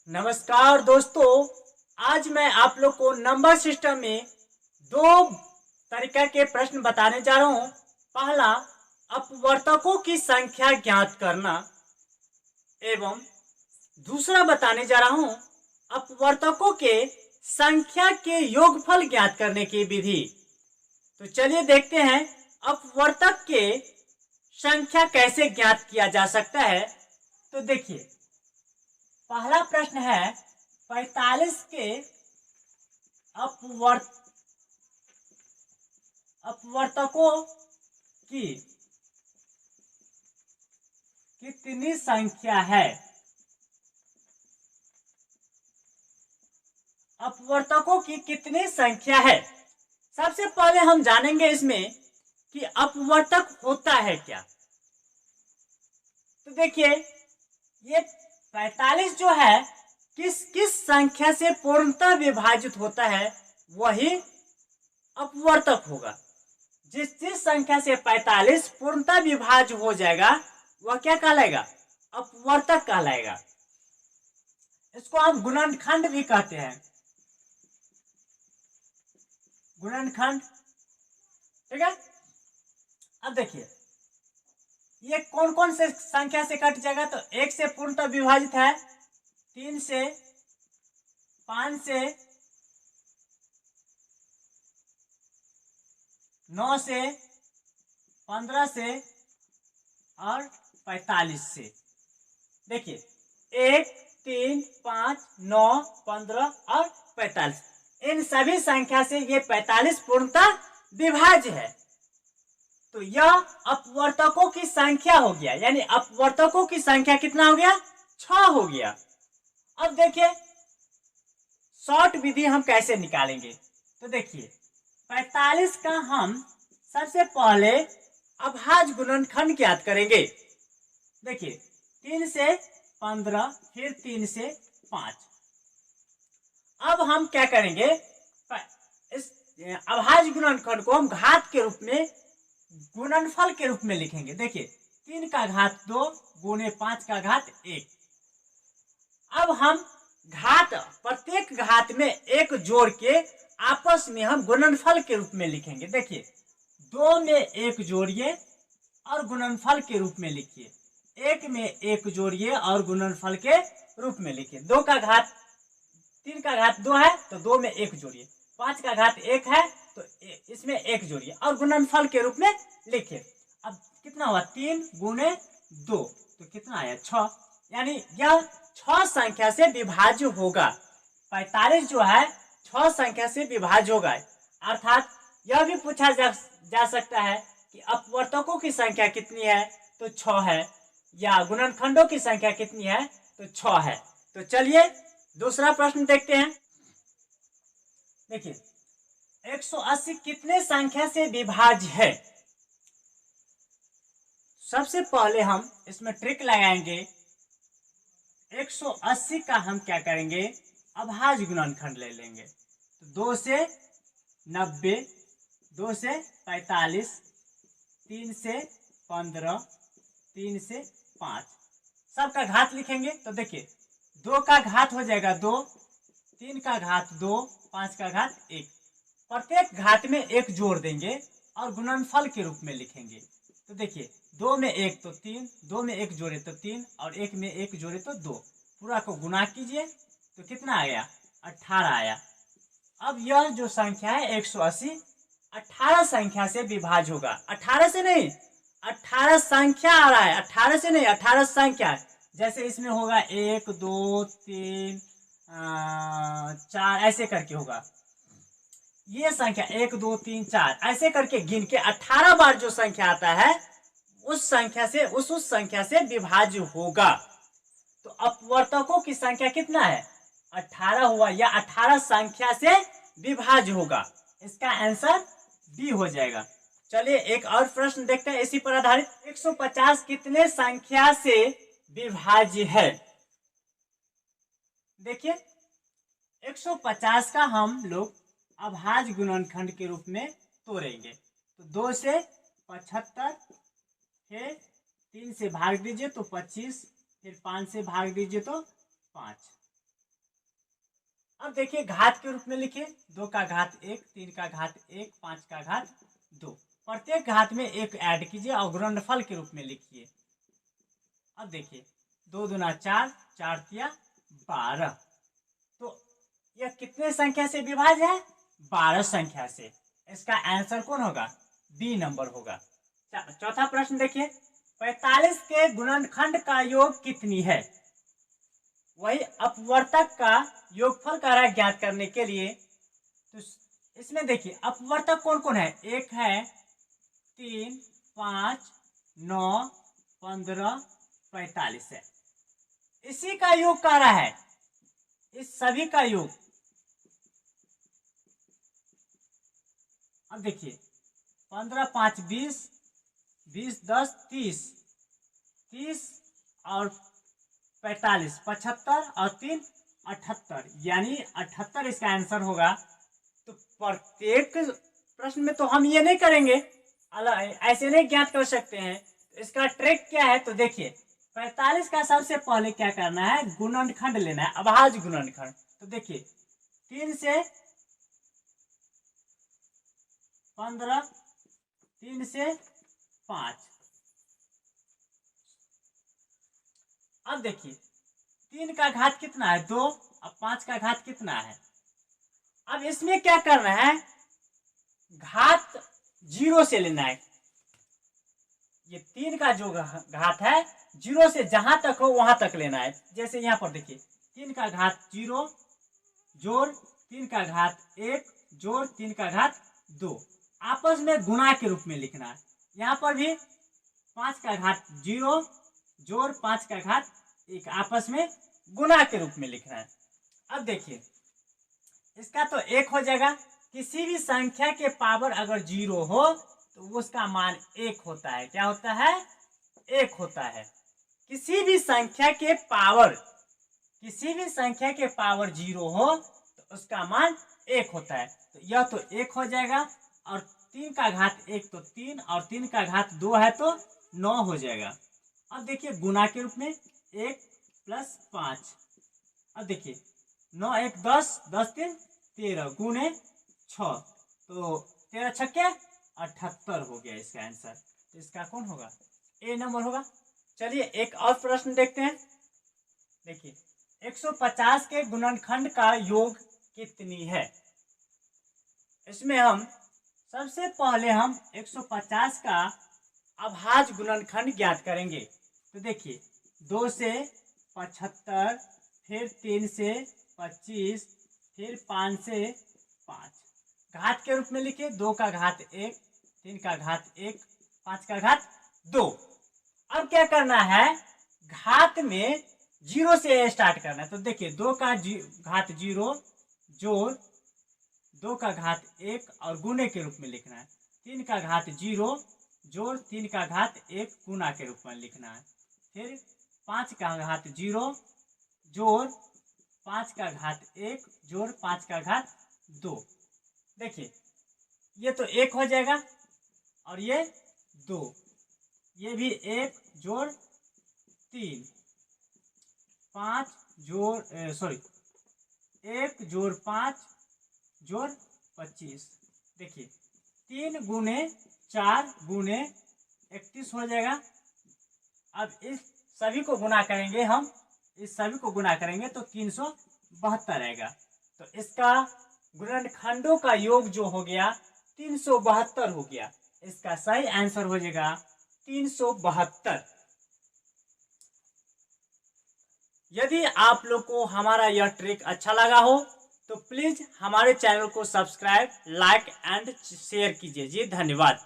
नमस्कार दोस्तों, आज मैं आप लोग को नंबर सिस्टम में दो तरीके के प्रश्न बताने जा रहा हूं। पहला, अपवर्तकों की संख्या ज्ञात करना एवं दूसरा बताने जा रहा हूं अपवर्तकों के संख्या के योगफल ज्ञात करने की विधि। तो चलिए देखते हैं अपवर्तक के संख्या कैसे ज्ञात किया जा सकता है। तो देखिए, पहला प्रश्न है 45 के अपवर्तकों की कितनी संख्या है। अपवर्तकों की कितनी संख्या है, सबसे पहले हम जानेंगे इसमें कि अपवर्तक होता है क्या। तो देखिए, ये 45 जो है किस किस संख्या से पूर्णतः विभाजित होता है वही अपवर्तक होगा। जिस जिस संख्या से 45 पूर्णतः विभाज्य हो जाएगा वह क्या कहलाएगा, अपवर्तक कहलाएगा। इसको हम गुणनखंड भी कहते हैं, गुणनखंड। ठीक है, अब देखिए ये कौन कौन से संख्या से कट जाएगा। तो 1 से पूर्णतः विभाजित है, 3 से, 5 से, 9 से, 15 से और 45 से। देखिए 1, 3, 5, 9, 15 और 45, इन सभी संख्या से ये 45 पूर्णतः विभाज्य है। तो यह अपवर्तकों की संख्या हो गया, यानी अपवर्तकों की संख्या कितना हो गया, 6 हो गया। अब देखिए शॉर्ट विधि हम कैसे निकालेंगे। तो देखिए 45 का हम सबसे पहले अभाज्य गुणनखंड ज्ञात करेंगे। देखिए 3 से 15, फिर 3 से 5। अब हम क्या करेंगे, इस अभाज्य गुणनखंड को हम घात के रूप में, गुणनफल के रूप में लिखेंगे। देखिए 3 का घात 2 गुणे 5 का घात 1। अब हम घात, प्रत्येक घात में एक जोड़ के आपस में हम गुणनफल के रूप में लिखेंगे। देखिए 2 में 1 जोड़िए और गुणनफल के रूप में लिखिए, 1 में 1 जोड़िए और गुणनफल के रूप में लिखिए। 2 का घात, 3 का घात 2 है तो 2 में 1 जोड़िए, 5 का घात 1 है तो इसमें 1 जोड़िए और गुणनफल के रूप में लिखिए। अब कितना हुआ, 3 गुणे 2 तो कितना आया, 6। यानी यह 6 संख्या से विभाज्य होगा। 45 जो है 6 संख्या से विभाज्य होगा। अर्थात यह भी पूछा जा सकता है कि अपवर्तकों की संख्या कितनी है, तो 6 है, या गुणनखंडों की संख्या कितनी है, तो 6 है। तो चलिए दूसरा प्रश्न देखते हैं। देखिए 180 कितने संख्या से विभाज्य है। सबसे पहले हम इसमें ट्रिक लगाएंगे। 180 का हम क्या करेंगे, अभाज्य गुणनखंड ले लेंगे। तो 2 से 90, 2 से 45, 3 से 15, 3 से 5, सबका घात लिखेंगे। तो देखिए 2 का घात हो जाएगा 2, 3 का घात 2, 5 का घात 1। प्रत्येक घात में 1 जोड़ देंगे और गुणनफल के रूप में लिखेंगे। तो देखिए 2 में 1 तो 3, 2 में 1 जोड़े तो 3 और 1 में 1 जोड़े तो 2। पूरा को गुणा कीजिए तो कितना आया, 18 आया। अब यह जो संख्या है 180 18 संख्या से विभाज्य होगा। 18 से नहीं, 18 संख्या आ रहा है, 18 से नहीं, 18 संख्या। जैसे इसमें होगा 1, 2, 3, 4 ऐसे करके होगा। ये संख्या 1, 2, 3, 4 ऐसे करके गिन के 18 बार जो संख्या आता है उस संख्या से, उस संख्या से विभाज्य होगा। तो अपवर्तकों की संख्या कितना है, 18 हुआ, या 18 संख्या से विभाज्य होगा। इसका आंसर बी हो जाएगा। चलिए एक और प्रश्न देखते हैं इसी पर आधारित। 150 कितने संख्या से विभाज्य है। देखिए 150 का हम लोग अभाज्य गुणनखंड के रूप में तोड़ेंगे। तो 2 से 75, फिर 3 से भाग दीजिए तो 25, फिर 5 से भाग दीजिए तो 5। अब देखिए घात के रूप में लिखिए, 2 का घात 1, 3 का घात 1, 5 का घात 2। प्रत्येक घात में एक ऐड कीजिए और गुणनफल के रूप में लिखिए। अब देखिए 2 दूना 4, 4 तिया 12। तो यह कितने संख्या से विभाज्य है? 12 संख्या से। इसका आंसर कौन होगा? बी नंबर होगा। चौथा प्रश्न देखिए, 45 के गुणनखंड का योग कितनी है? वही अपवर्तक का योगफल का राशि ज्ञात करने के लिए तो इसमें देखिए अपवर्तक कौन कौन है? एक है 3, 5, 9, 15, 45 है। इसी का योग कह रहा है, इस सभी का योग। अब देखिए 15, 5, 20, 20, 10, 30, 30 और 45, 75 और 3, 78, यानी 78 इसका आंसर होगा। तो प्रत्येक प्रश्न में तो हम ये नहीं करेंगे, ऐसे नहीं ज्ञात कर सकते हैं। इसका ट्रिक क्या है? तो देखिए 45 का सबसे पहले क्या करना है? गुणनखंड लेना है, अभाज्य गुणनखंड। तो देखिए 3 से 15, 3 से 5। अब देखिए 3 का घात कितना है? 2। अब 5 का घात कितना है? अब इसमें क्या करना है? घात 0 से लेना है। ये 3 का जो घात है 0 से जहां तक हो वहां तक लेना है। जैसे यहां पर देखिए 3 का घात 0 जोड़ 3 का घात 1 जोड़ 3 का घात 2, आपस में गुणा के रूप में लिखना है। यहाँ पर भी 5 का घात 0 जोड़ 5 का घात 1, आपस में गुणा के रूप में लिखना है। अब देखिए इसका तो 1 हो जाएगा। किसी भी संख्या के पावर अगर 0 हो तो उसका मान 1 होता है। क्या होता है? 1 होता है। किसी भी संख्या के पावर 0 हो तो उसका मान 1 होता है। तो यह तो 1 हो जाएगा, और 3 का घात 1 तो 3, और 3 का घात 2 है तो 9 हो जाएगा। अब देखिए गुणा के रूप में 1 + 5। अब देखिए 9 1 10, 10 3 13 गुणे 6, तो 13 छक्के 78 हो गया इसका आंसर। तो इसका कौन होगा? ए नंबर होगा। चलिए एक और प्रश्न देखते हैं। देखिए 150 के गुणनखंड का योग कितनी है? इसमें हम सबसे पहले 150 का अभाज्य गुणनखंड ज्ञात करेंगे। तो देखिए 2 से 75, फिर 3 से 25, फिर 5 से 5। घात के रूप में लिखिए 2 का घात 1, 3 का घात 1, 5 का घात 2। अब क्या करना है? घात में 0 से स्टार्ट करना है। तो देखिए 2 का घात 0 जोड़ 2 का घात 1 और गुणे के रूप में लिखना है। 3 का घात 0 जोड़ 3 का घात 1 गुणा के रूप में लिखना है। फिर 5 का घात 0 जोड़ 5 का घात 1 जोड़ 5 का घात 2। देखिए ये तो 1 हो जाएगा, और ये 2, ये भी 1 जोड़ 3, 5 जोड़ 1 जोड़ 5 जोड़ 25। देखिए 3 गुणे 4 गुणे 31 हो जाएगा। अब इस सभी को गुणा करेंगे तो 372 आएगा। तो इसका गुणनखंडों का योग जो हो गया 372 हो गया। इसका सही आंसर हो जाएगा 372। यदि आप लोग को हमारा यह ट्रिक अच्छा लगा हो तो प्लीज हमारे चैनल को सब्सक्राइब, लाइक एंड शेयर कीजिए जी। धन्यवाद।